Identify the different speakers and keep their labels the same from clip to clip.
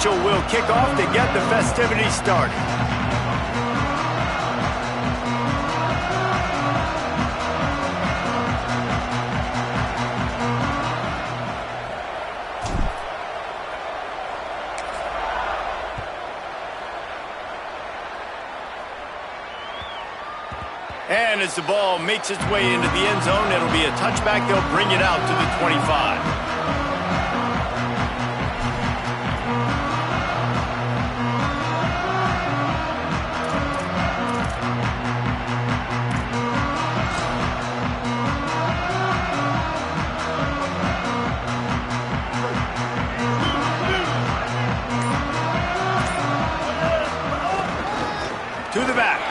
Speaker 1: official will kick off to get the festivities started. And as the ball makes its way into the end zone, it'll be a touchback. They'll bring it out to the 25. To the back.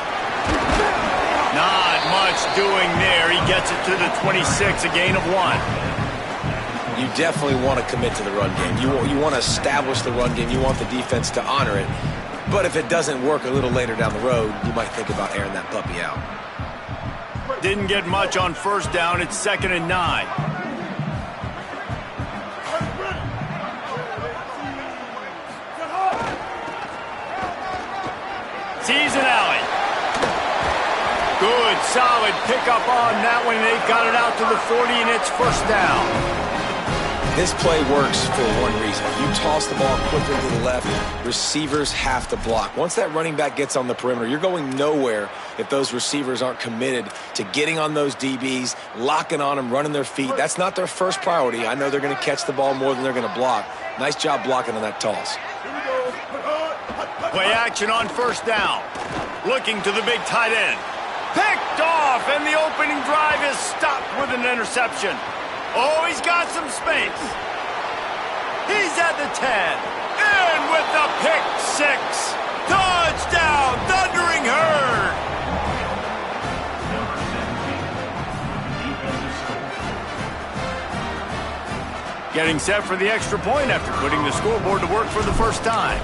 Speaker 1: Not much doing there. He gets it to the 26, a gain of 1.
Speaker 2: You definitely want to commit to the run game. You want to establish the run game. You want the defense to honor it. But if it doesn't work a little later down the road, you might think about airing that puppy out.
Speaker 1: Didn't get much on first down. It's 2nd and 9. Sees an alley. Good, solid pickup on that one. They got it out to the 40, and it's first down.
Speaker 2: This play works for one reason. You toss the ball quickly to the left, receivers have to block. Once that running back gets on the perimeter, you're going nowhere if those receivers aren't committed to getting on those DBs, locking on them, running their feet. That's not their first priority. I know they're going to catch the ball more than they're going to block. Nice job blocking on that toss.
Speaker 1: Play action on first down. Looking to the big tight end. Picked off, and the opening drive is stopped with an interception. Oh, he's got some space. He's at the 10. And with the pick 6. Touchdown, Thundering Herd. Getting set for the extra point after putting the scoreboard to work for the first time.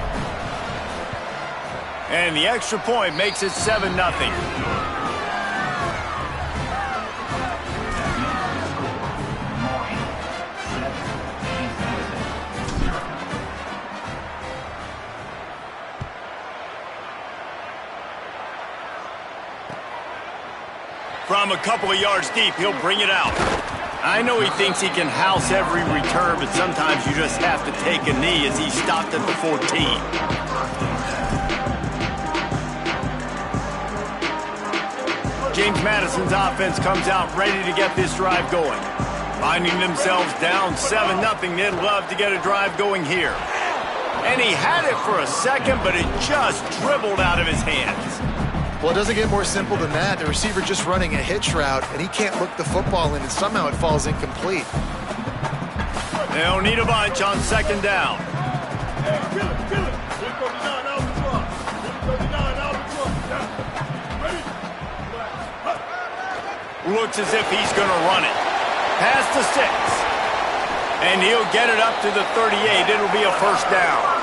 Speaker 1: And the extra point makes it 7-0. From a couple of yards deep, he'll bring it out. I know he thinks he can house every return, but sometimes you just have to take a knee as he stopped at the 14. James Madison's offense comes out ready to get this drive going. Finding themselves down 7-0, they'd love to get a drive going here. And he had it for a second, but it just dribbled out of his hands.
Speaker 3: Well, it doesn't get more simple than that. The receiver just running a hitch route, and he can't look the football in, and somehow it falls incomplete.
Speaker 1: They'll need a bunch on 2nd down. Looks as if he's going to run it. Pass to 6. And he'll get it up to the 38. It'll be a first down.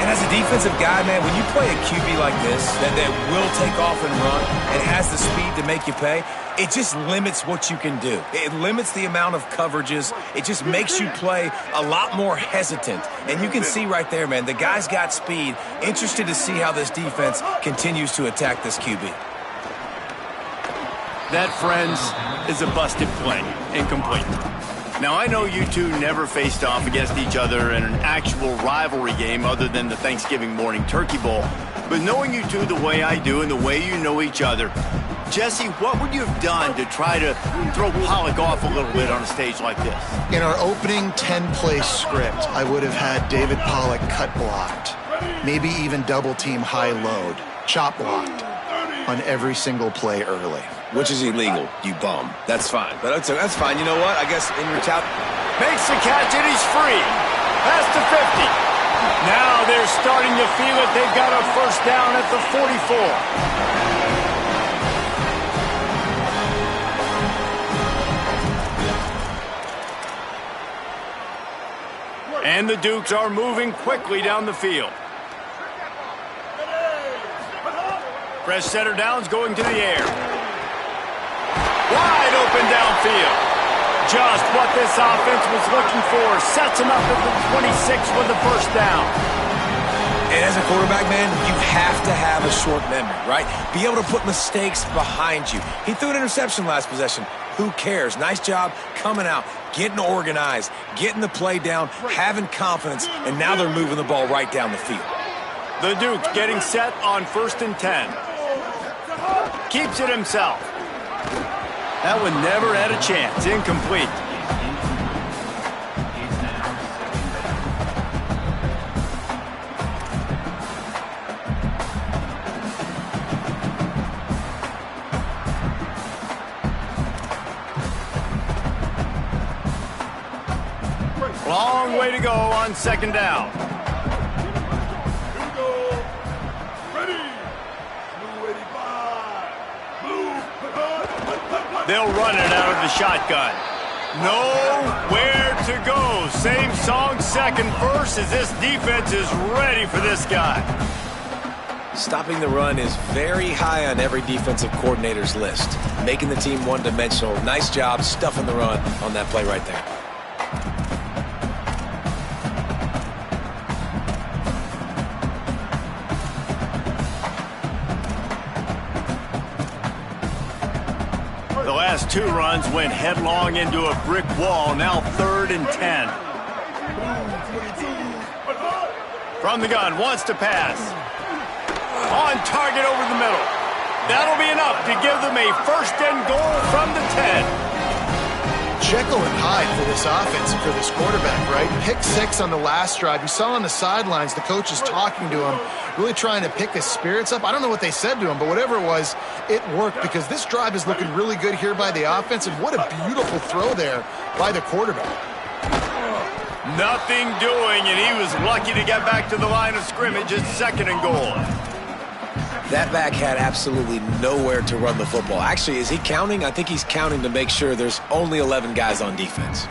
Speaker 4: And as a defensive guy, man, when you play a QB like this that will take off and run and has the speed to make you pay, it just limits what you can do. It limits the amount of coverages. It just makes you play a lot more hesitant. And you can see right there, man, the guy's got speed. Interested to see how this defense continues to attack this QB.
Speaker 1: That, friends, is a busted play. Incomplete. Now, I know you two never faced off against each other in an actual rivalry game other than the Thanksgiving morning Turkey Bowl. But knowing you two the way I do and the way you know each other, Jesse, what would you have done to try to throw Pollock off a little bit on a stage like this?
Speaker 3: In our opening 10-play script, I would have had David Pollock cut blocked, maybe even double-team high-load, chop blocked on every single play early.
Speaker 4: Which is illegal, you bum. That's fine. But that's fine. You know what? I guess in retaliation.
Speaker 1: Makes the catch and he's free. Pass to 50. Now they're starting to feel it. They've got a first down at the 44. And the Dukes are moving quickly down the field. Fresh setter downs going to the air. Wide open downfield. just what this offense was looking for. Sets him up at the 26 with the first down.
Speaker 4: And as a quarterback, man, you have to have a short memory, right? Be able to put mistakes behind you. He threw an interception last possession. Who cares? Nice job coming out, getting organized, getting the play down, having confidence, and now they're moving the ball right down the field.
Speaker 1: The Duke getting set on 1st and 10. Keeps it himself. That one never had a chance. Incomplete. Long way to go on 2nd down. They'll run it out of the shotgun. Nowhere to go. Same song, second verse, as this defense is ready for this guy.
Speaker 2: Stopping the run is very high on every defensive coordinator's list. Making the team one-dimensional. Nice job stuffing the run on that play right there.
Speaker 1: The last 2 runs went headlong into a brick wall. Now 3rd and 10. From the gun, wants to pass. On target over the middle. That'll be enough to give them a 1st and goal from the 10.
Speaker 3: Jekyll and Hyde for this offense and for this quarterback, right? Pick 6 on the last drive. You saw on the sidelines the coach is talking to him, really trying to pick his spirits up. I don't know what they said to him, but whatever it was, it worked because this drive is looking really good here by the offense, and what a beautiful throw there by the quarterback.
Speaker 1: Nothing doing, and he was lucky to get back to the line of scrimmage at 2nd and goal.
Speaker 2: That back had absolutely nowhere to run the football. Actually, is he counting? I think he's counting to make sure there's only 11 guys on defense.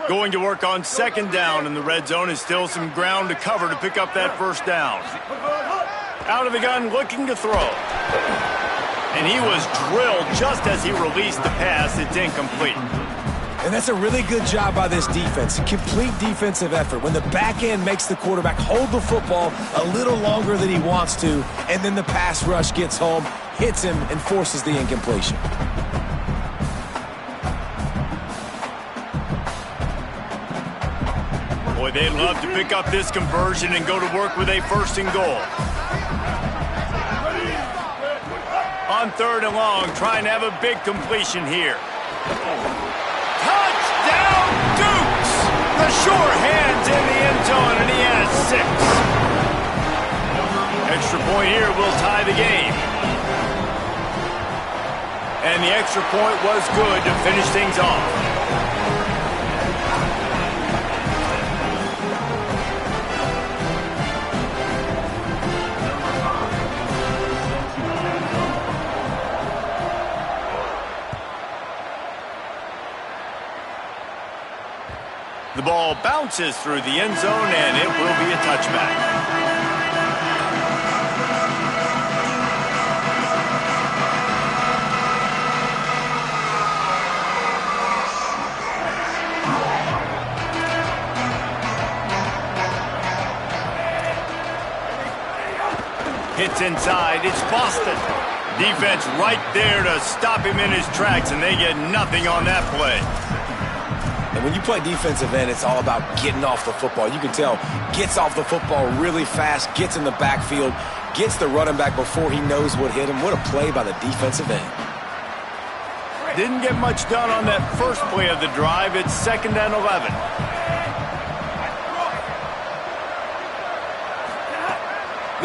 Speaker 1: Going to work on 2nd down, and the red zone is still some ground to cover to pick up that 1st down. Out of the gun, looking to throw. And he was drilled just as he released the pass. It's incomplete.
Speaker 4: And that's a really good job by this defense. Complete defensive effort. When the back end makes the quarterback hold the football a little longer than he wants to, and then the pass rush gets home, hits him, and forces the incompletion.
Speaker 1: Boy, they'd love to pick up this conversion and go to work with a 1st and goal. On 3rd and long, trying to have a big completion here. Touchdown, Dukes! The sure hands in the end zone, and he has 6. Extra point here will tie the game. And the extra point was good to finish things off. The ball bounces through the end zone, and it will be a touchback. Hits inside. It's Boston. Defense right there to stop him in his tracks, and they get nothing on that play.
Speaker 2: And when you play defensive end, it's all about getting off the football. You can tell, gets off the football really fast, gets in the backfield, gets the running back before he knows what hit him. What a play by the defensive end.
Speaker 1: Didn't get much done on that first play of the drive. It's 2nd and 11.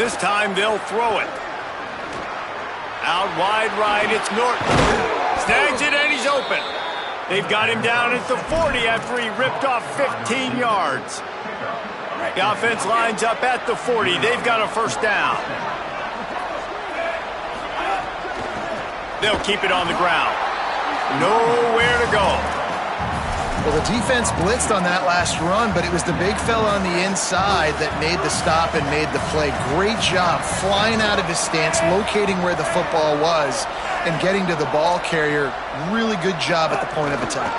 Speaker 1: This time they'll throw it. Out wide right, it's Norton. Snags it and he's open. They've got him down at the 40 after he ripped off 15 yards. The offense lines up at the 40. They've got a first down. They'll keep it on the ground. Nowhere to go.
Speaker 3: Well, the defense blitzed on that last run, but it was the big fella on the inside that made the stop and made the play. Great job flying out of his stance, locating where the football was, and getting to the ball carrier. Really good job at the point of attack.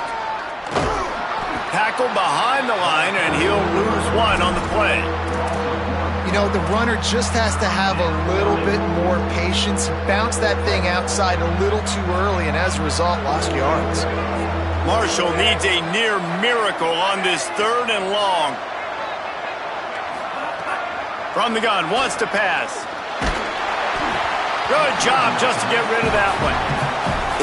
Speaker 1: Tackle behind the line, and he'll lose one on the play.
Speaker 3: You know, the runner just has to have a little bit more patience. Bounce that thing outside a little too early, and as a result, lost yards.
Speaker 1: Marshall needs a near miracle on this 3rd and long. From the gun, wants to pass. Good job just to get rid of that one.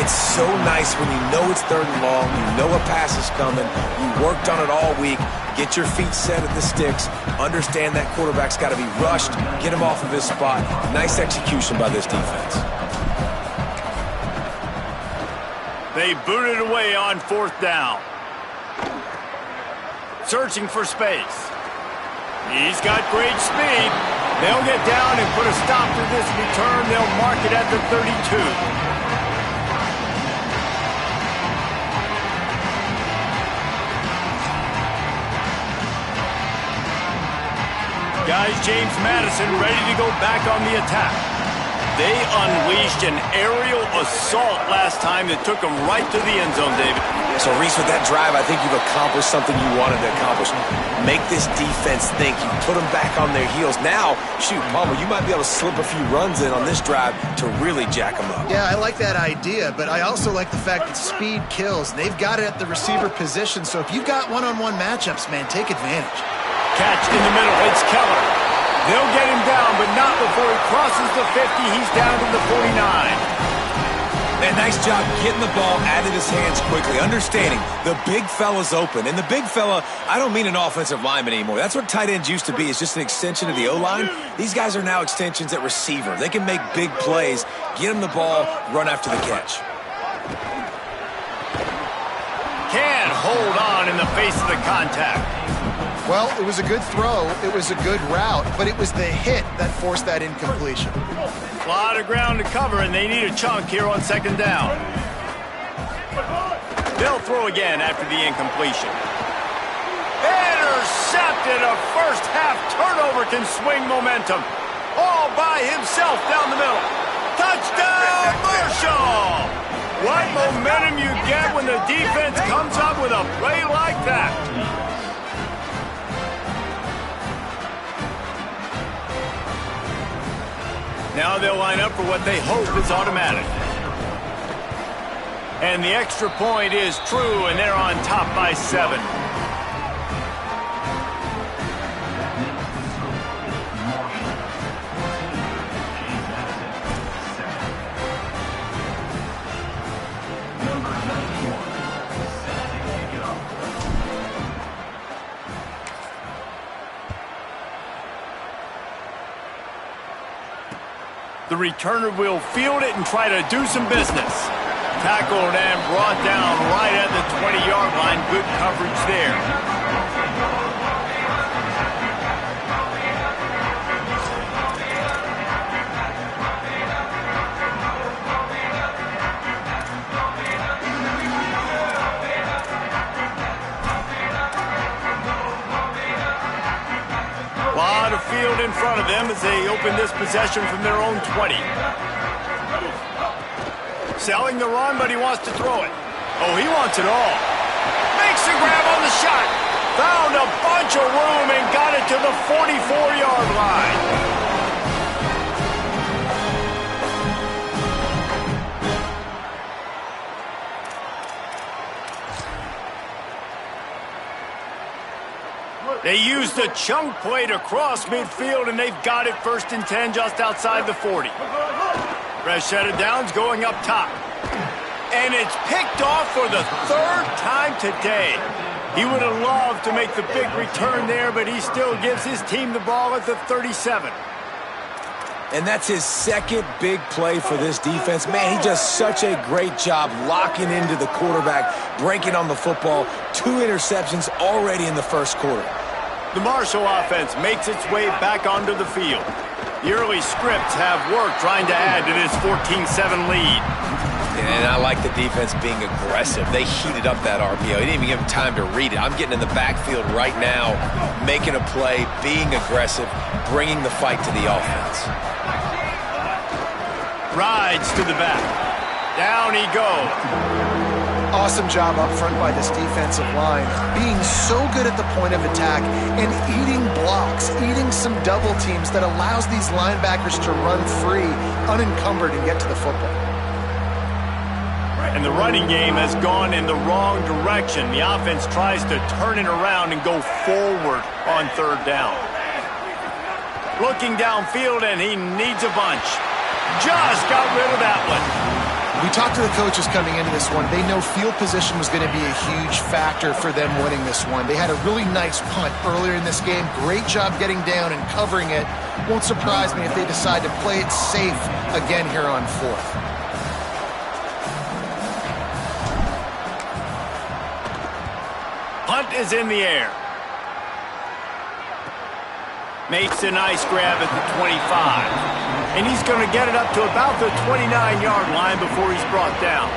Speaker 4: It's so nice when you know it's 3rd and long, you know a pass is coming, you worked on it all week, get your feet set at the sticks, understand that quarterback's got to be rushed, get him off of his spot. Nice execution by this defense.
Speaker 1: They booted away on 4th down. Searching for space. He's got great speed. They'll get down and put a stop to this return. They'll mark it at the 32. Guys, James Madison ready to go back on the attack. They unleashed an aerial assault last time that took them right to the end zone, David.
Speaker 4: So, Reese, with that drive, I think you've accomplished something you wanted to accomplish. Make this defense think. You put them back on their heels. Now, shoot, Palmer, you might be able to slip a few runs in on this drive to really jack them up.
Speaker 3: Yeah, I like that idea, but I also like the fact that speed kills. And they've got it at the receiver position, so if you've got one-on-one matchups, man, take advantage.
Speaker 1: Catch in the middle. It's Keller. They'll get him down, but not before he crosses the 50. He's down to the 49.
Speaker 4: Man, nice job getting the ball out of his hands quickly, understanding the big fella's open. And the big fella, I don't mean an offensive lineman anymore. That's what tight ends used to be. It's just an extension of the O-line. These guys are now extensions at receiver. They can make big plays, get him the ball, run after the catch.
Speaker 1: Can't hold on in the face of the contact.
Speaker 3: Well, it was a good throw, it was a good route, but it was the hit that forced that incompletion.
Speaker 1: A lot of ground to cover, and they need a chunk here on 2nd down. They'll throw again after the incompletion. Intercepted. A first-half turnover can swing momentum. All by himself down the middle. Touchdown, Marshall! What momentum you get when the defense comes up with a play like that. Now they'll line up for what they hope is automatic. And the extra point is true, and they're on top by 7. The returner will field it and try to do some business. Tackled and brought down right at the 20-yard line. Good coverage there. Field in front of them as they open this possession from their own 20. Selling the run, but he wants to throw it. Oh, he wants it all. Makes the grab on the shot. Found a bunch of room and got it to the 44-yard line. They used a chunk play to cross midfield, and they've got it 1st and 10 just outside the 40. Fresh set of downs going up top. And it's picked off for the 3rd time today. He would have loved to make the big return there, but he still gives his team the ball at the 37.
Speaker 4: And that's his 2nd big play for this defense. Man, he does such a great job locking into the quarterback, breaking on the football. 2 interceptions already in the 1st quarter.
Speaker 1: The Marshall offense makes its way back onto the field. The early scripts have worked trying to add to this 14-7 lead.
Speaker 2: And I like the defense being aggressive. They heated up that RPO. He didn't even give him time to read it. I'm getting in the backfield right now, making a play, being aggressive, bringing the fight to the offense.
Speaker 1: Rides to the back. Down he goes.
Speaker 3: Awesome job up front by this defensive line, being so good at the point of attack and eating blocks, eating some double teams that allows these linebackers to run free, unencumbered, and get to the football.
Speaker 1: And the running game has gone in the wrong direction. The offense tries to turn it around and go forward on third down. Looking downfield, and he needs a bunch. Just got rid of that one.
Speaker 3: We talked to the coaches coming into this one. They know field position was going to be a huge factor for them winning this one. They had a really nice punt earlier in this game. Great job getting down and covering it. Won't surprise me if they decide to play it safe again here on fourth.
Speaker 1: Punt is in the air. Makes a nice grab at the 25. And he's going to get it up to about the 29-yard line before he's brought down.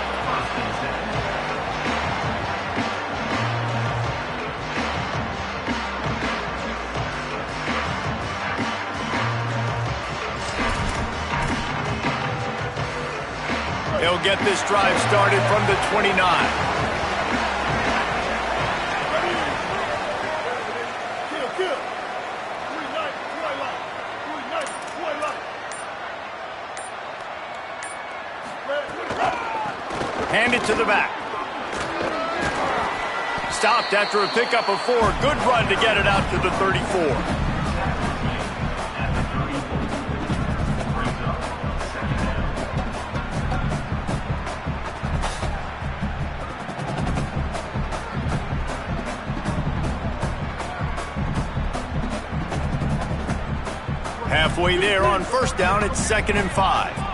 Speaker 1: He'll get this drive started from the 29. Hand it to the back. Stopped after a pickup of 4. Good run to get it out to the 34. Halfway there on first down, it's 2nd and 5.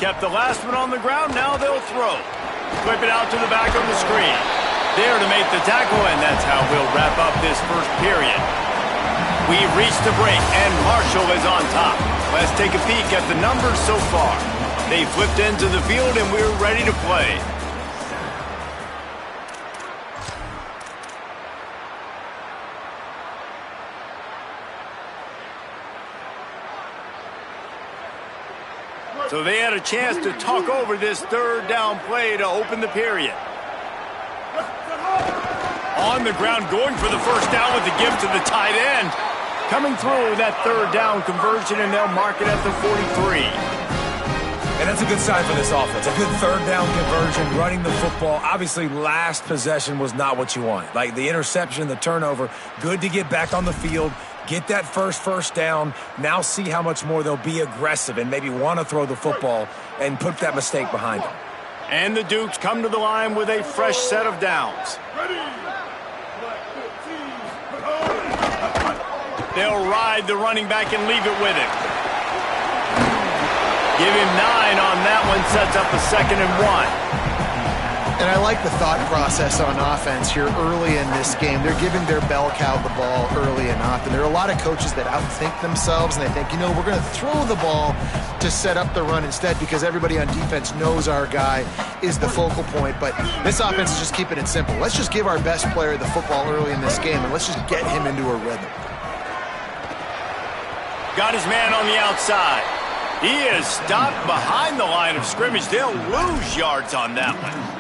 Speaker 1: Kept the last one on the ground, now they'll throw. Flip it out to the back of the screen. There to make the tackle, and that's how we'll wrap up this first period. We've reached the break, and Marshall is on top. Let's take a peek at the numbers so far. They flipped into the field, and we're ready to play. So they had a chance to talk over this third down play to open the period. On the ground, going for the first down with the give to the tight end. Coming through that third down conversion, and they'll mark it at the 43.
Speaker 4: And that's a good sign for this offense. A good third down conversion, running the football. Obviously, last possession was not what you want. Like the interception, the turnover, good to get back on the field. Get that first down. Now see how much more they'll be aggressive and maybe want to throw the football and put that mistake behind them.
Speaker 1: And the Dukes come to the line with a fresh set of downs. They'll ride the running back and leave it with him. Give him 9 on that one, sets up a 2nd and 1.
Speaker 3: And I like the thought process on offense here early in this game. They're giving their bell cow the ball early and often. There are a lot of coaches that outthink themselves, and they think, you know, we're going to throw the ball to set up the run instead because everybody on defense knows our guy is the focal point. But this offense is just keeping it simple. Let's just give our best player the football early in this game, and let's just get him into a rhythm.
Speaker 1: Got his man on the outside. He is stopped behind the line of scrimmage. They'll lose yards on that one.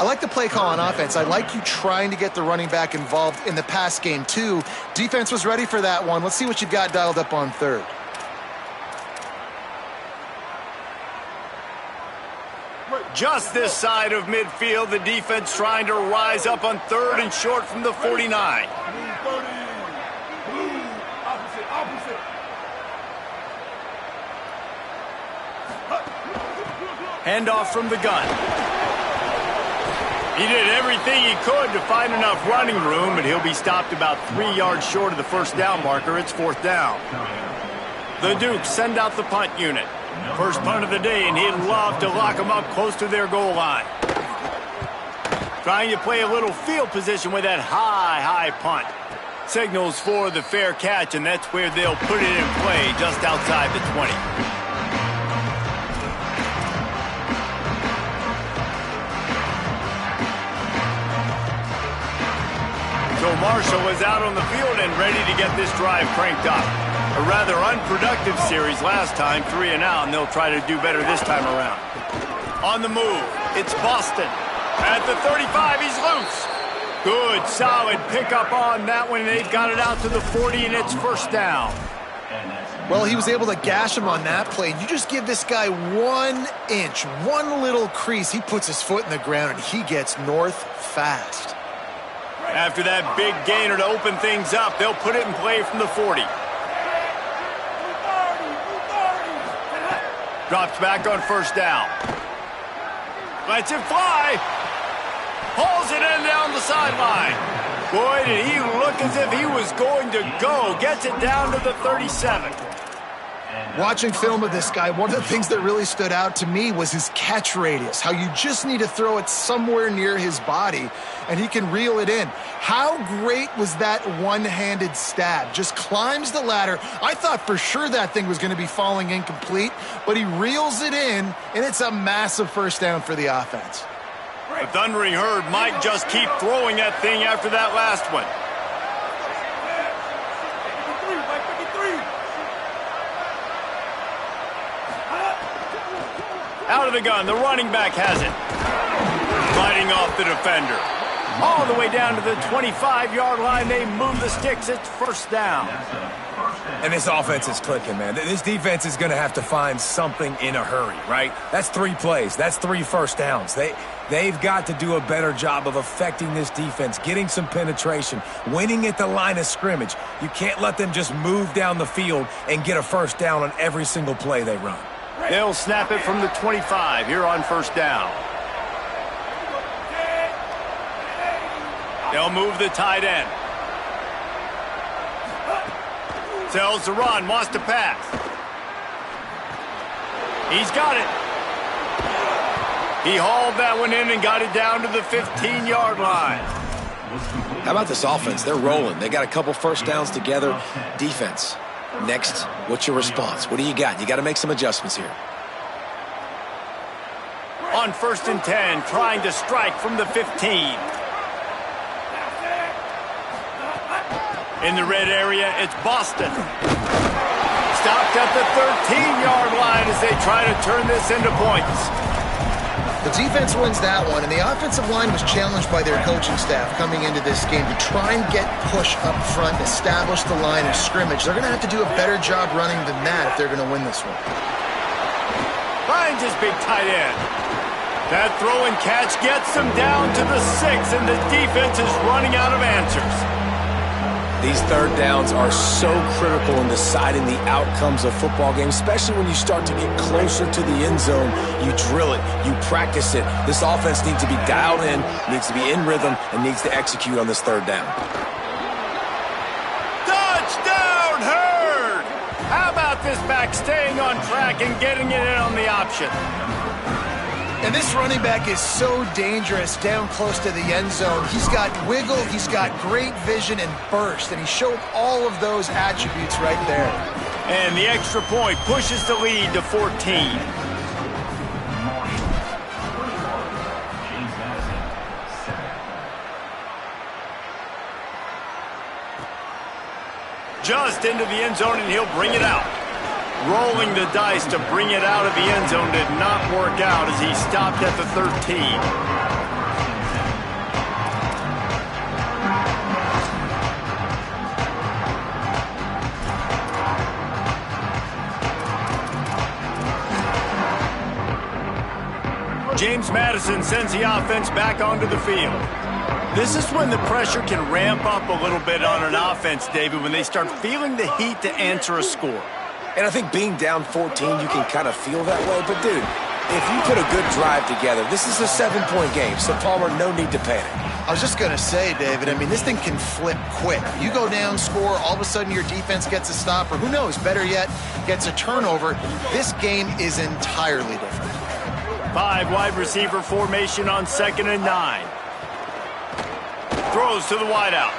Speaker 3: I like the play call on offense. I like you trying to get the running back involved in the pass game, too. Defense was ready for that one. Let's see what you've got dialed up on third.
Speaker 1: Just this side of midfield, the defense trying to rise up on 3rd and short from the 49. Handoff from the gun. He did everything he could to find enough running room, but he'll be stopped about 3 yards short of the first down marker. It's 4th down. The Dukes send out the punt unit. First punt of the day, and he'd love to lock them up close to their goal line. Trying to play a little field position with that high punt. Signals for the fair catch, and that's where they'll put it in play, just outside the 20. So Marshall is out on the field and ready to get this drive cranked up. A rather unproductive series last time, 3 and out, and they'll try to do better this time around. On the move, it's Boston. At the 35, he's loose. Good, solid pickup on that one. They've got it out to the 40, and it's first down.
Speaker 3: Well, he was able to gash him on that play. You just give this guy 1 inch, one little crease. He puts his foot in the ground, and he gets north fast.
Speaker 1: After that big gainer to open things up, they'll put it in play from the 40. Drops back on first down. Lets it fly. Pulls it in down the sideline. Boy, did he look as if he was going to go. Gets it down to the 37.
Speaker 3: Watching film of this guy, one of the things that really stood out to me was his catch radius, how you just need to throw it somewhere near his body, and he can reel it in. How great was that one-handed stab? Just climbs the ladder. I thought for sure that thing was going to be falling incomplete, but he reels it in, and it's a massive first down for the offense.
Speaker 1: The Thundering Herd might just keep throwing that thing after that last one. Out of the gun, the running back has it. Fighting off the defender. All the way down to the 25-yard line, they move the sticks, it's first down.
Speaker 4: And this offense is clicking, man. This defense is going to have to find something in a hurry, right? That's 3 plays. That's 3 first downs. They've got to do a better job of affecting this defense, getting some penetration, winning at the line of scrimmage. You can't let them just move down the field and get a first down on every single play they run.
Speaker 1: They'll snap it from the 25 here on first down. They'll move the tight end. Tells to run, wants to pass. He's got it. He hauled that one in and got it down to the 15-yard line.
Speaker 2: How about this offense? They're rolling. They got a couple first downs together. Defense. Next, what's your response? What do you got? You got to make some adjustments here.
Speaker 1: On first and 10, trying to strike from the 15. In the red area, it's Boston. Stopped at the 13-yard line as they try to turn this into points.
Speaker 3: The defense wins that one, and the offensive line was challenged by their coaching staff coming into this game to try and get push up front and establish the line of scrimmage. They're going to have to do a better job running than that if they're going to win this one.
Speaker 1: Finds his big tight end. That throw and catch gets them down to the 6, and the defense is running out of answers.
Speaker 2: These third downs are so critical in deciding the outcomes of football games, especially when you start to get closer to the end zone. You drill it, you practice it. This offense needs to be dialed in, needs to be in rhythm, and needs to execute on this third down.
Speaker 1: Touchdown, Herd! How about this back staying on track and getting it in on the option?
Speaker 3: And this running back is so dangerous down close to the end zone. He's got wiggle, he's got great vision and burst, and he showed all of those attributes right there.
Speaker 1: And the extra point pushes the lead to 14. Just into the end zone, and he'll bring it out. Rolling the dice to bring it out of the end zone did not work out as he stopped at the 13. James Madison sends the offense back onto the field. This is when the pressure can ramp up a little bit on an offense, David, when they start feeling the heat to answer a score.
Speaker 2: And I think being down 14, you can kind of feel that way. But, dude, if you put a good drive together, this is a 7-point game. So, Palmer, no need to panic.
Speaker 3: I was just going to say, David, I mean, this thing can flip quick. You go down, score, all of a sudden your defense gets a stop, or who knows, better yet, gets a turnover. This game is entirely different.
Speaker 1: 5 wide receiver formation on 2nd and 9. throws to the wideout.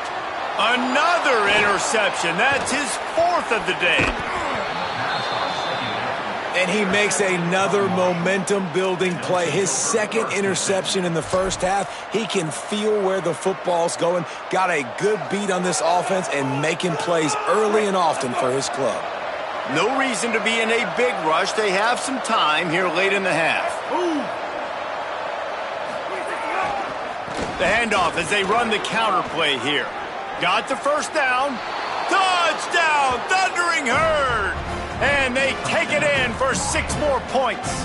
Speaker 1: Another interception. That's his 4th of the day.
Speaker 2: And he makes another momentum-building play. His 2nd interception in the first half. He can feel where the football's going. Got a good beat on this offense and making plays early and often for his club.
Speaker 1: No reason to be in a big rush. They have some time here late in the half. The handoff as they run the counter play here. Got the first down. Touchdown, Thundering Herd. And they take it in for 6 more points.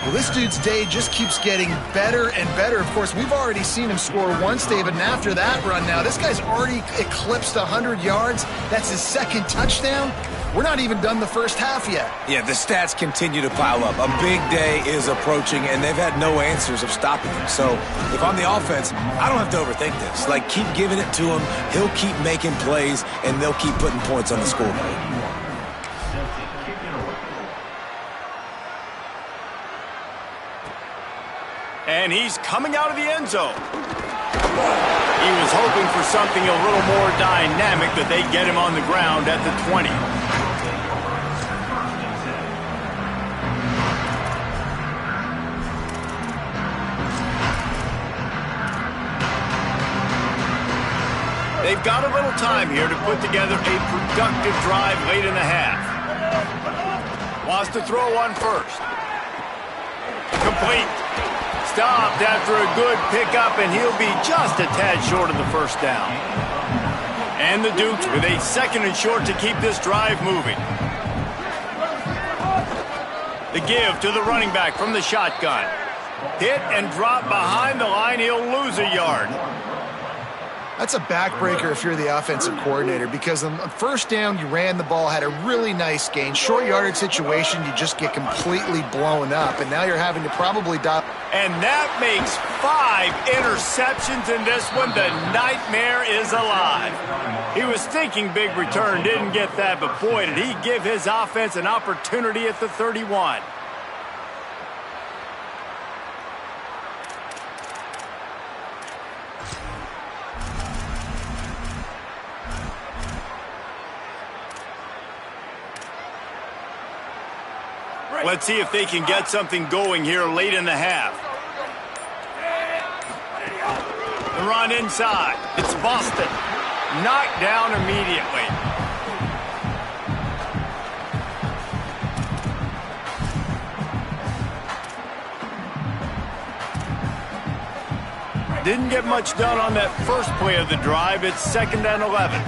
Speaker 3: Well, this dude's day just keeps getting better and better. Of course, we've already seen him score once, David, and after that run now, this guy's already eclipsed 100 yards. That's his 2nd touchdown. We're not even done the first half yet.
Speaker 2: Yeah, the stats continue to pile up. A big day is approaching, and they've had no answers of stopping him. So if I'm the offense, I don't have to overthink this. Like, keep giving it to him. He'll keep making plays, and they'll keep putting points on the scoreboard.
Speaker 1: And he's coming out of the end zone. He was hoping for something a little more dynamic, that they'd get him on the ground at the 20. They've got a little time here to put together a productive drive late in the half. Wants to throw on first. Complete. Stopped after a good pickup, and he'll be just a tad short of the first down. And the Dukes with a 2nd and short to keep this drive moving. The give to the running back from the shotgun. Hit and drop behind the line. He'll lose a yard.
Speaker 3: That's a backbreaker if you're the offensive coordinator, because on first down, you ran the ball, had a really nice gain. Short yardage situation, you just get completely blown up, and now you're having to probably dial.
Speaker 1: And that makes 5 interceptions in this one. The nightmare is alive. He was thinking big return, didn't get that, but boy, did he give his offense an opportunity at the 31. Let's see if they can get something going here late in the half. The run inside. It's Boston. Knocked down immediately. Didn't get much done on that first play of the drive. It's 2nd and 11.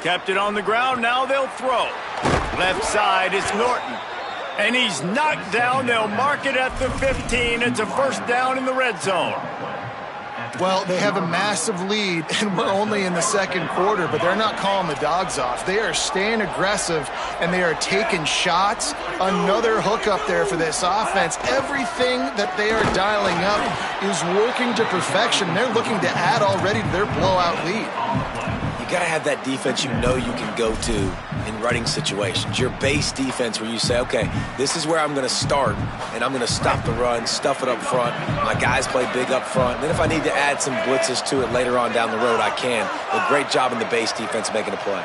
Speaker 1: Kept it on the ground, now they'll throw. Left side, it's Norton. And he's knocked down, they'll mark it at the 15. It's a first down in the red zone.
Speaker 3: Well, they have a massive lead, and we're only in the 2nd quarter, but they're not calling the dogs off. They are staying aggressive, and they are taking shots. Another hook up there for this offense. Everything that they are dialing up is working to perfection. They're looking to add already to their blowout lead.
Speaker 2: You got to have that defense you know you can go to in running situations. Your base defense where you say, okay, this is where I'm going to start, and I'm going to stop the run, stuff it up front. My guys play big up front. Then if I need to add some blitzes to it later on down the road, I can. A great job in the base defense making a play.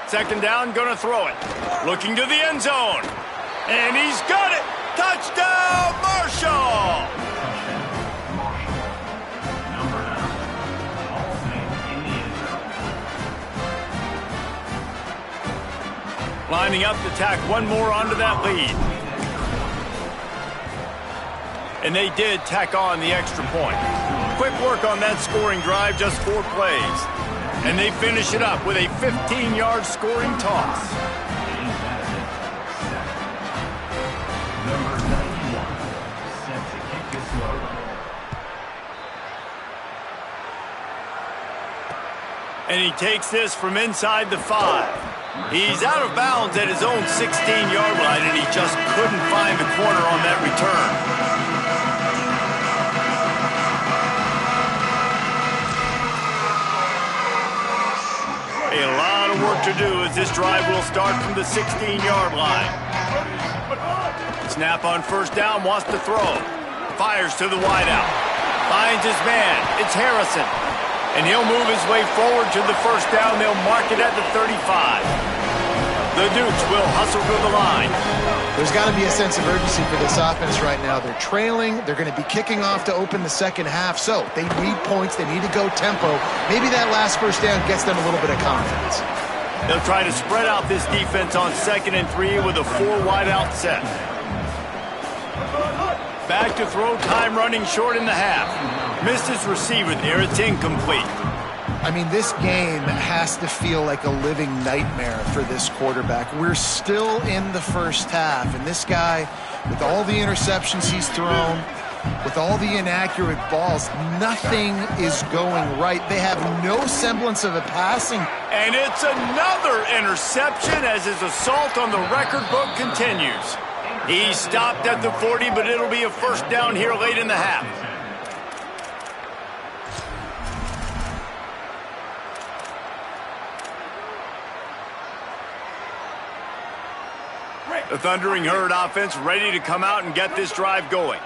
Speaker 1: Second down, gonna throw it. Looking to the end zone. And he's got it! Touchdown, Marshall! Lining up to tack one more onto that lead. And they did tack on the extra point. Quick work on that scoring drive, just 4 plays. And they finish it up with a 15-yard scoring toss. And he takes this from inside the 5. He's out of bounds at his own 16-yard line, and he just couldn't find the corner on that return. A lot of work to do as this drive will start from the 16-yard line. Snap on first down, wants to throw. Fires to the wideout. Finds his man. It's Harrison. And he'll move his way forward to the first down. They'll mark it at the 35. The Dukes will hustle to the line.
Speaker 3: There's got to be a sense of urgency for this offense right now. They're trailing. They're going to be kicking off to open the second half. So they need points. They need to go tempo. Maybe that last first down gets them a little bit of confidence.
Speaker 1: They'll try to spread out this defense on 2nd and 3 with a 4 wideout set. Back to throw, time running short in the half. Missed his receiver there. It's incomplete.
Speaker 3: I mean, this game has to feel like a living nightmare for this quarterback. We're still in the first half, and this guy, with all the interceptions he's thrown, with all the inaccurate balls, nothing is going right. They have no semblance of a passing.
Speaker 1: And it's another interception as his assault on the record book continues. He stopped at the 40, but it'll be a first down here late in the half. The Thundering Herd offense ready to come out and get this drive going.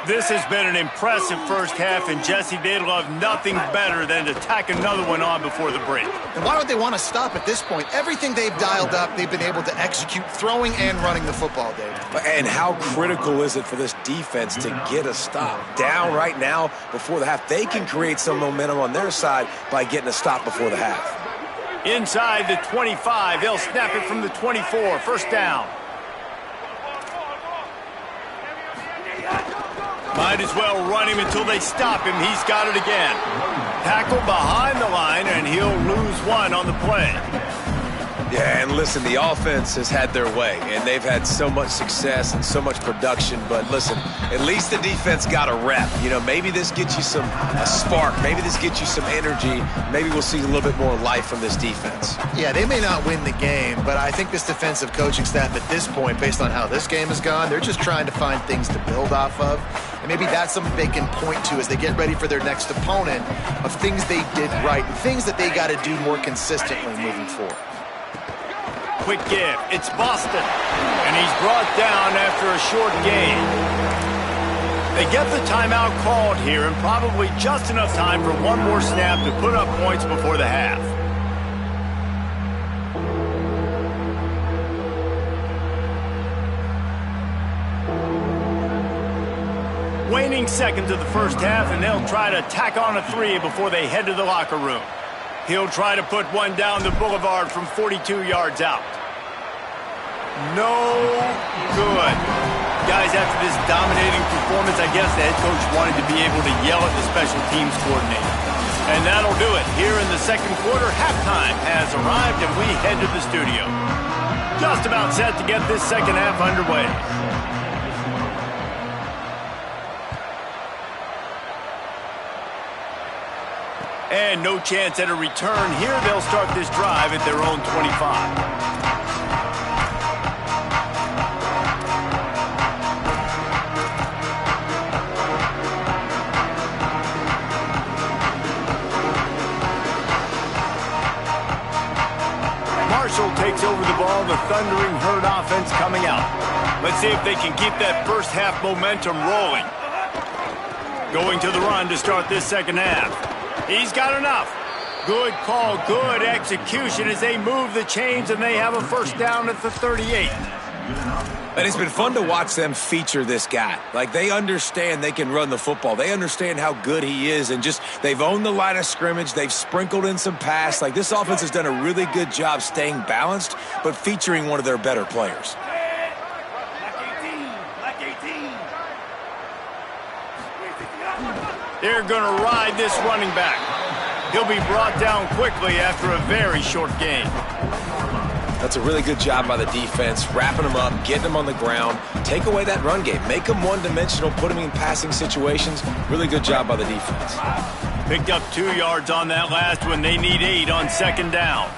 Speaker 1: This has been an impressive first half, and Jesse, they'd love nothing better than to tack another one on before the break.
Speaker 3: And why would they want to stop at this point? Everything they've dialed up, they've been able to execute, throwing and running the football, David.
Speaker 2: And how critical is it for this defense to get a stop? Down right now before the half. They can create some momentum on their side by getting a stop before the half.
Speaker 1: Inside the 25, they'll snap it from the 24, first down. Might as well run him until they stop him. He's got it again. Tackle behind the line, and he'll lose one on the play.
Speaker 2: Yeah, and listen, the offense has had their way, and they've had so much success and so much production. But listen, at least the defense got a rep. You know, maybe this gets you a spark. Maybe this gets you some energy. Maybe we'll see a little bit more life from this defense.
Speaker 3: Yeah, they may not win the game, but I think this defensive coaching staff at this point, based on how this game has gone, they're just trying to find things to build off of. And maybe that's something they can point to as they get ready for their next opponent of things they did right and things that they got to do more consistently moving forward.
Speaker 1: Quick give. It's Boston. And he's brought down after a short gain. They get the timeout called here and probably just enough time for one more snap to put up points before the half. Waning seconds of the first half, and they'll try to tack on a 3 before they head to the locker room. He'll try to put one down the boulevard from 42 yards out. No good. Guys, after this dominating performance, I guess the head coach wanted to be able to yell at the special teams coordinator. And that'll do it. Here in the second quarter, halftime has arrived, and we head to the studio. Just about set to get this second half underway. And no chance at a return here. They'll start this drive at their own 25. Marshall takes over the ball. The Thundering Herd offense coming out. Let's see if they can keep that first half momentum rolling. Going to the run to start this second half. He's got enough. Good call, good execution as they move the chains, and they have a first down at the 38.
Speaker 2: And it's been fun to watch them feature this guy. Like, they understand they can run the football. They understand how good he is, and just they've owned the line of scrimmage. They've sprinkled in some pass. Like, this offense has done a really good job staying balanced, but featuring one of their better players.
Speaker 1: They're going to ride this running back. He'll be brought down quickly after a very short gain.
Speaker 2: That's a really good job by the defense, wrapping them up, getting them on the ground. Take away that run game. Make them one-dimensional, put them in passing situations. Really good job by the defense.
Speaker 1: Picked up 2 yards on that last one. They need 8 on second down.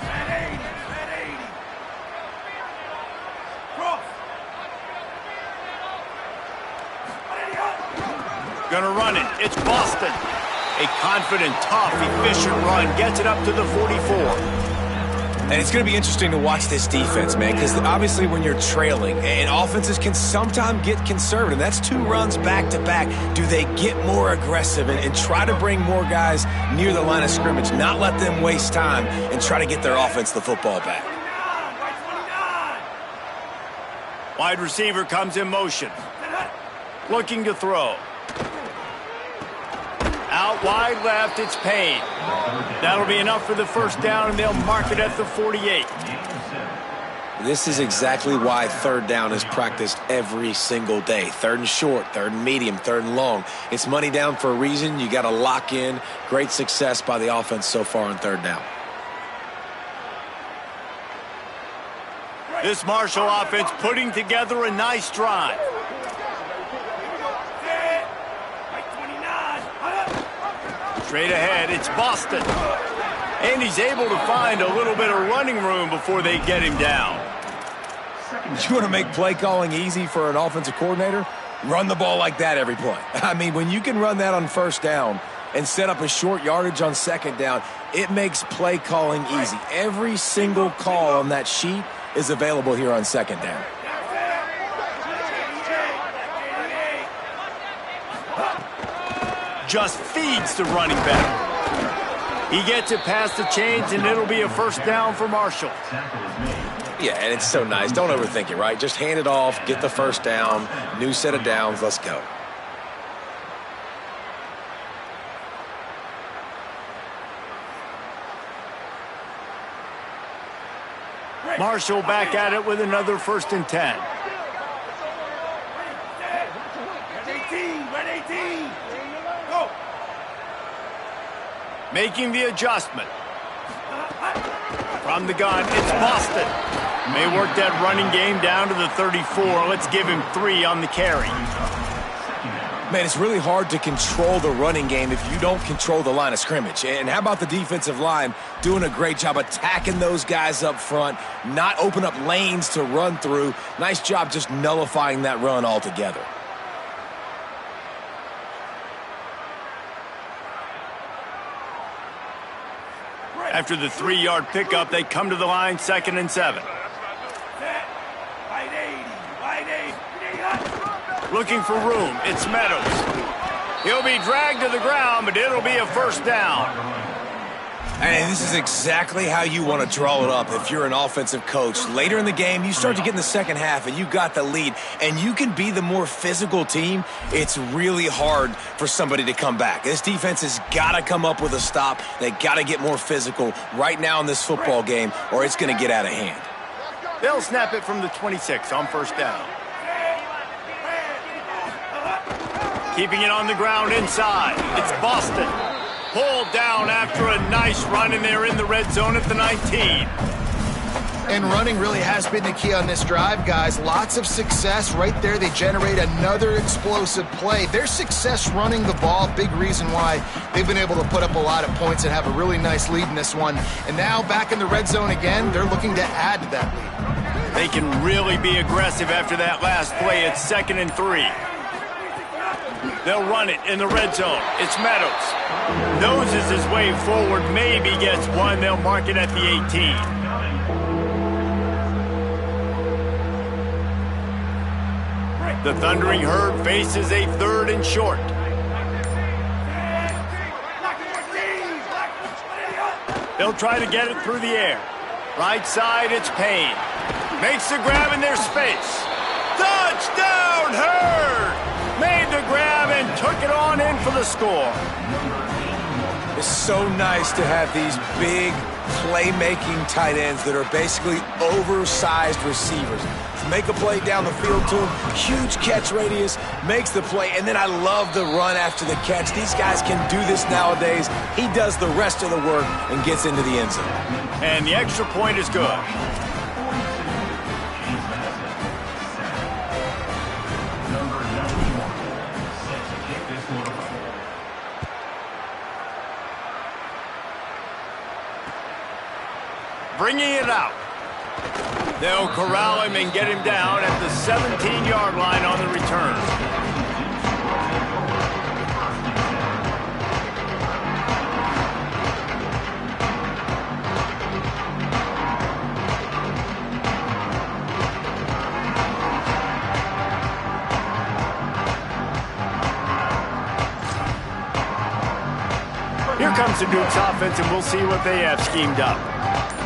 Speaker 1: Gonna run it. It's Boston. A confident, tough, efficient run. Gets it up to the 44.
Speaker 4: And it's going to be interesting to watch this defense, man, because obviously when you're trailing, and offenses can sometimes get conservative. That's 2 runs back-to-back. Do they get more aggressive and try to bring more guys near the line of scrimmage, not let them waste time, and try to get their offense the football back?
Speaker 1: Wide receiver comes in motion. Looking to throw. Out wide left, it's Payne. That'll be enough for the first down, and they'll mark it at the 48.
Speaker 2: This is exactly why third down is practiced every single day. Third and short, third and medium, third and long. It's money down for a reason. You got to lock in. Great success by the offense so far on third down.
Speaker 1: This Marshall offense putting together a nice drive. Straight ahead, it's Boston. And he's able to find a little bit of running room before they get him down.
Speaker 4: You want to make play calling easy for an offensive coordinator? Run the ball like that every play. I mean, when you can run that on first down and set up a short yardage on second down, it makes play calling easy. Every single call on that sheet is available here on second down.
Speaker 1: Just feeds the running back. He gets it past the chains, and it'll be a first down for Marshall.
Speaker 2: Yeah, and it's so nice. Don't overthink it, right? Just hand it off, get the first down, new set of downs, let's go.
Speaker 1: Marshall back at it with another 1st and 10. Making the adjustment. From the gun, it's Boston. May work that running game down to the 34. Let's give him 3 on the carry.
Speaker 4: Man, it's really hard to control the running game if you don't control the line of scrimmage. And how about the defensive line doing a great job attacking those guys up front, not open up lanes to run through. Nice job just nullifying that run altogether.
Speaker 1: After the 3-yard pickup, they come to the line, 2nd and 7. Looking for room, it's Meadows. He'll be dragged to the ground, but it'll be a first down.
Speaker 4: And this is exactly how you want to draw it up if you're an offensive coach. Later in the game, you start to get in the second half, and you got the lead, and you can be the more physical team. It's really hard for somebody to come back. This defense has got to come up with a stop. They got to get more physical right now in this football game, or it's going to get out of hand.
Speaker 1: They'll snap it from the 26 on first down. Keeping it on the ground inside. It's Boston. Pulled down after a nice run, and they're in the red zone at the 19.
Speaker 3: And running really has been the key on this drive, guys. Lots of success right there. They generate another explosive play. Their success running the ball, big reason why they've been able to put up a lot of points and have a really nice lead in this one. And now back in the red zone again, they're looking to add to that lead.
Speaker 1: They can really be aggressive after that last play. It's 2nd and 3. They'll run it in the red zone. It's Meadows. Noses his way forward, maybe gets 1. They'll mark it at the 18. The Thundering Herd faces a 3rd and short. They'll try to get it through the air. Right side, it's Payne. Makes the grab in their space. Touchdown, Herd! Made the grab and took it on in for the score.
Speaker 4: It's so nice to have these big playmaking tight ends that are basically oversized receivers. Make a play down the field to him, huge catch radius, makes the play, and then I love the run after the catch. These guys can do this nowadays. He does the rest of the work and gets into the end zone.
Speaker 1: And the extra point is good. Bringing it out. They'll corral him and get him down at the 17-yard line on the return. Here comes the Duke's offense, and we'll see what they have schemed up.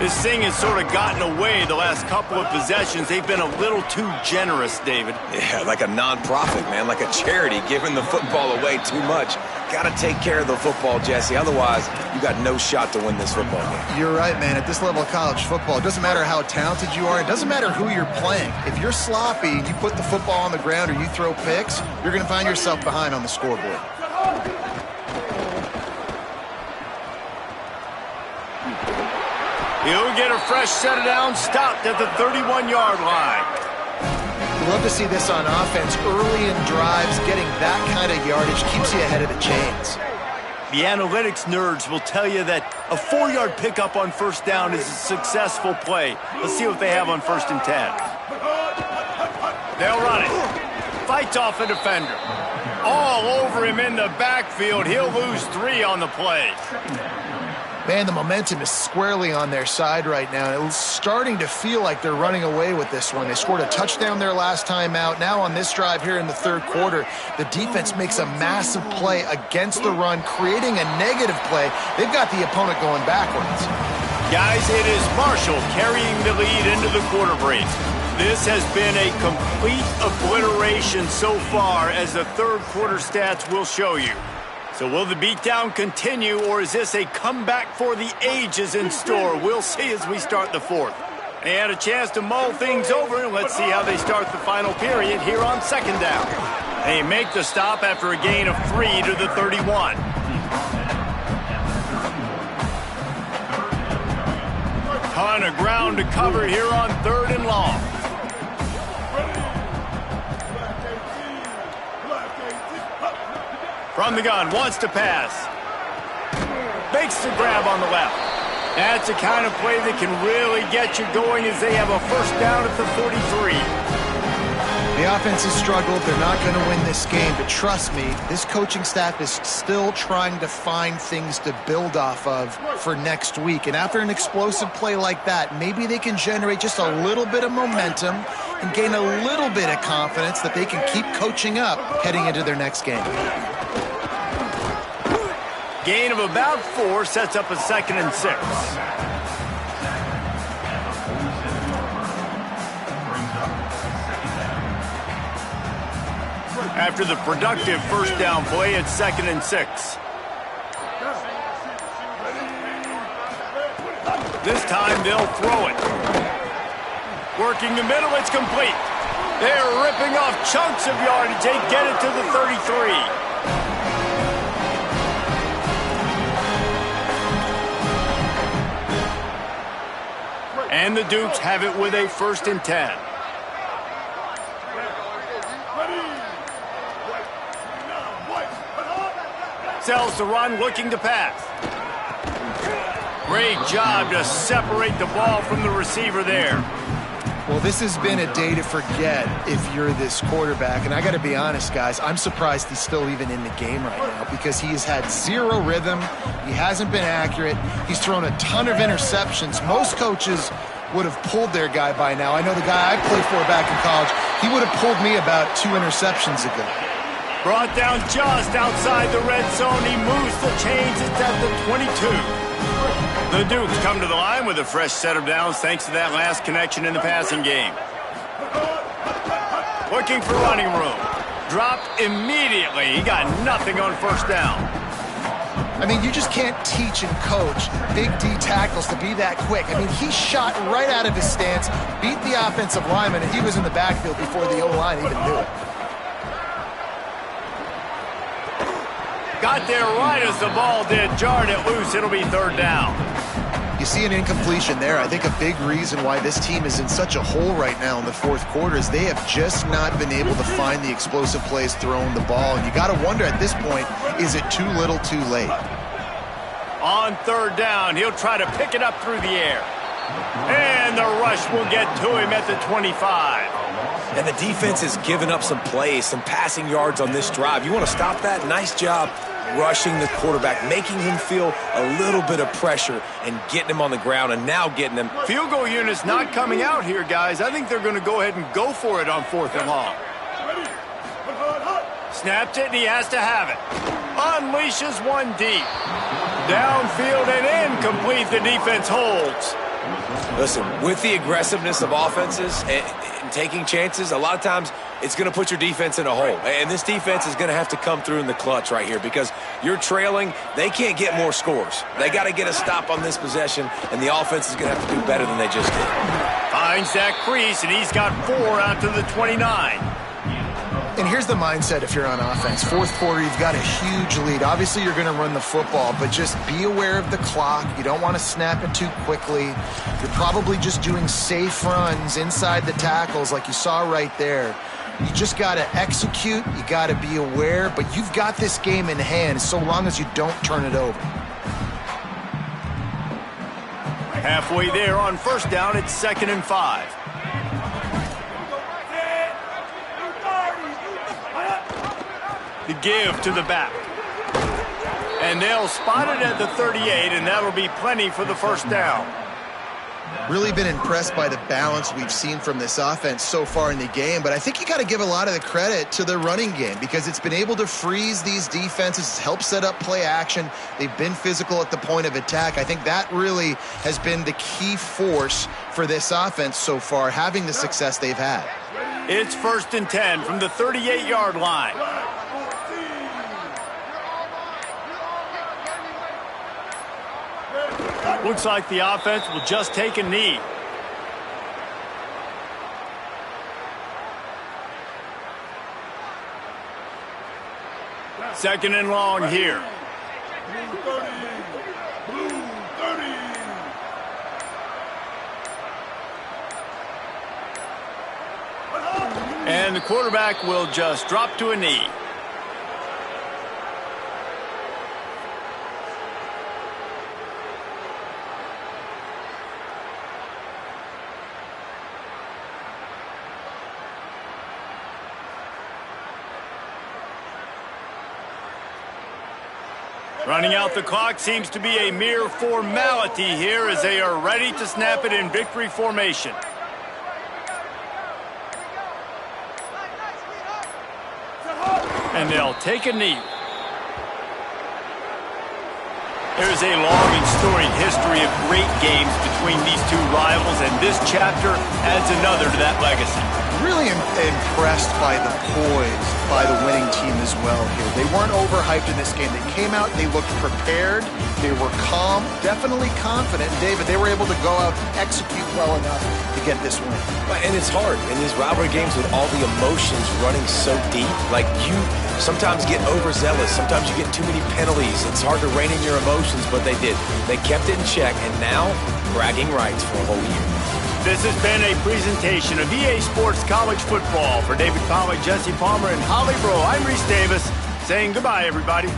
Speaker 1: This thing has sort of gotten away the last couple of possessions. They've been a little too generous, David.
Speaker 2: Yeah, like a non-profit, man, like a charity giving the football away too much. Got to take care of the football, Jesse. Otherwise, you got no shot to win this football game.
Speaker 3: You're right, man. At this level of college football, it doesn't matter how talented you are. It doesn't matter who you're playing. If you're sloppy, you put the football on the ground or you throw picks, you're going to find yourself behind on the scoreboard.
Speaker 1: He'll get a fresh set of downs stopped at the 31-yard line.
Speaker 3: We love to see this on offense. Early in drives, getting that kind of yardage keeps you ahead of the chains.
Speaker 1: The analytics nerds will tell you that a 4-yard pickup on first down is a successful play. Let's see what they have on 1st and 10. They'll run it. Fights off a defender. All over him in the backfield. He'll lose 3 on the play.
Speaker 3: Man, the momentum is squarely on their side right now. It's starting to feel like they're running away with this one. They scored a touchdown their last time out. Now on this drive here in the 3rd quarter, the defense makes a massive play against the run, creating a negative play. They've got the opponent going backwards.
Speaker 1: Guys, it is Marshall carrying the lead into the quarter break. This has been a complete obliteration so far, as the 3rd quarter stats will show you. So will the beatdown continue, or is this a comeback for the ages in store? We'll see as we start the 4th. They had a chance to mull things over, and let's see how they start the final period here on 2nd down. They make the stop after a gain of 3 to the 31. Ton of ground to cover here on 3rd and long. From the gun, wants to pass. Makes the grab on the left. That's the kind of play that can really get you going, as they have a 1st down at the 43.
Speaker 3: The offense has struggled. They're not going to win this game, but trust me, this coaching staff is still trying to find things to build off of for next week. And after an explosive play like that, maybe they can generate just a little bit of momentum and gain a little bit of confidence that they can keep coaching up heading into their next game.
Speaker 1: Gain of about 4 sets up a 2nd and 6. After the productive 1st down play, it's 2nd and 6. This time they'll throw it. Working the middle, it's complete. They're ripping off chunks of yardage. They get it to the 33. And the Dukes have it with a 1st and 10. Sells the run, looking to pass. Great job to separate the ball from the receiver there.
Speaker 3: Well, this has been a day to forget if you're this quarterback. And I got to be honest, guys, I'm surprised he's still even in the game right now, because he has had 0 rhythm. He hasn't been accurate. He's thrown a ton of interceptions. Most coaches would have pulled their guy by now. I know the guy I played for back in college, he would have pulled me about 2 interceptions ago.
Speaker 1: Brought down just outside the red zone. He moves the chains. It's at the 22. The Dukes come to the line with a fresh set of downs thanks to that last connection in the passing game. Looking for running room. Dropped immediately. He got nothing on 1st down.
Speaker 3: I mean, you just can't teach and coach big D tackles to be that quick. I mean, he shot right out of his stance, beat the offensive lineman, and he was in the backfield before the O-line even knew it.
Speaker 1: Got there right as the ball did. Jarred it loose. It'll be 3rd down.
Speaker 3: You see an incompletion there. I think a big reason why this team is in such a hole right now in the 4th quarter is they have just not been able to find the explosive plays throwing the ball. And you got to wonder at this point, is it too little too late?
Speaker 1: On 3rd down, he'll try to pick it up through the air. And the rush will get to him at the 25.
Speaker 2: And the defense has given up some plays, some passing yards on this drive. You want to stop that? Nice job rushing the quarterback, making him feel a little bit of pressure and getting him on the ground, and now getting him.
Speaker 1: Field goal unit's not coming out here, guys. I think they're going to go ahead and go for it on 4th and long. Snapped it, and he has to have it. Unleashes one deep. Downfield and incomplete. The defense holds.
Speaker 2: Listen, with the aggressiveness of offenses and taking chances, a lot of times it's going to put your defense in a hole. And this defense is going to have to come through in the clutch right here because you're trailing. They can't get more scores. They got to get a stop on this possession, and the offense is going to have to do better than they just did.
Speaker 1: Finds that crease, and he's got 4 out to the 29.
Speaker 3: And here's the mindset if you're on offense. Fourth quarter, you've got a huge lead. Obviously, you're going to run the football, but just be aware of the clock. You don't want to snap it too quickly. You're probably just doing safe runs inside the tackles like you saw right there. You just got to execute. You got to be aware, but you've got this game in hand so long as you don't turn it over.
Speaker 1: Halfway there on first down, it's 2nd and 5. The give to the back. And they'll spot it at the 38, and that'll be plenty for the first down.
Speaker 3: Really been impressed by the balance we've seen from this offense so far in the game, but I think you got to give a lot of the credit to the running game because it's been able to freeze these defenses, help set up play action. They've been physical at the point of attack. I think that really has been the key force for this offense so far, having the success they've had.
Speaker 1: It's 1st and 10 from the 38-yard line. Looks like the offense will just take a knee. Second and long here. And the quarterback will just drop to a knee. Running out the clock seems to be a mere formality here as they are ready to snap it in victory formation. And they'll take a knee. There's a long and storied history of great games between these two rivals, and this chapter adds another to that legacy.
Speaker 3: Really impressed by the poise by the winning team as well here. They weren't overhyped in this game. They came out, they looked prepared, they were calm, definitely confident. David, they were able to go out and execute well enough to get this win.
Speaker 2: And it's hard in these rivalry games with all the emotions running so deep. Like, you sometimes get overzealous. Sometimes you get too many penalties. It's hard to rein in your emotions, but they did. They kept it in check, and now bragging rights for a whole year.
Speaker 1: This has been a presentation of EA Sports College Football. For David Pollack, Jesse Palmer, and Holly Bro, I'm Reese Davis saying goodbye, everybody.